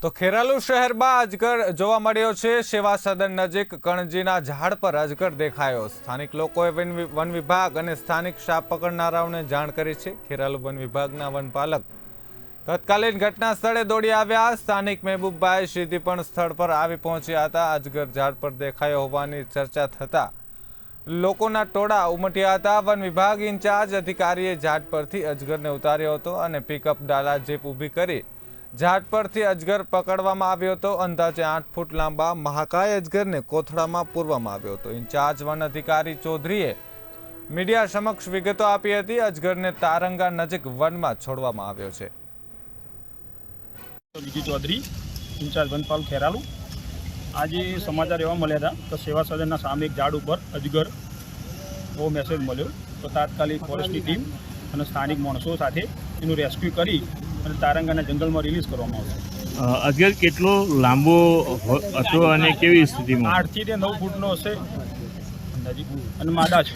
તો ખેરાલુ શહેરમાં અજગર જોવા મળ્યો છે। સેવા સદન નજીક કણજીના ઝાડ પર અજગર દેખાયો। સ્થાનિક લોકોએ વન વિભાગ અને સ્થાનિક સાપ પકડનારાઓને જાણ કરી છે। ખેરાલુ વન વિભાગના વનપાલક તત્કાલીન ઘટના સ્થળે દોડી આવ્યા। સ્થાનિક મહેબૂબભાઈ સીધી પણ સ્થળ પર આવી પહોંચ્યા હતા। અજગર ઝાડ પર દેખાયો હોવાની ચર્ચા થતા લોકોના ટોળા ઉમટ્યા હતા। વન વિભાગ ઇન્ચાર્જ અધિકારીએ ઝાડ પરથી અજગરને ઉતાર્યો હતો અને પિકઅપ ડાલા જીપ ઊભી કરી ઝાડ પરથી અજગર પકડવામાં આવ્યો હતો। અંદાજે 8 ફૂટ લાંબા મહાકાય અજગરને કોથળામાં પૂરવામાં આવ્યો હતો। ઇન્ચાર્જ વન અધિકારી ચૌધરીએ મીડિયા સમક્ષ વિગતો આપી હતી। અજગરને તારંગા નજીક વનમાં છોડવામાં આવ્યો છે। વિજય ચૌધરી, ઇન્ચાર્જ વનપાલ ખેરાલુ। આજે સમાચાર એવા મળ્યા હતા કે સેવા સદનના સામે એક ઝાડ ઉપર અજગર એવો મેસેજ મળ્યો, તો તાત્કાલિક ફોરેસ્ટની ટીમ અને સ્થાનિક માણસો સાથે એનું રેસ્ક્યુ કરી અને તારંગાના જંગલમાં રિલીઝ કરવામાં આવ્યો। અજગર કેટલો લાંબો હતો અને કેવી સ્થિતિમાં? 8 થી 9 ફૂટનો હશે અંદાજિત અને માદા છે।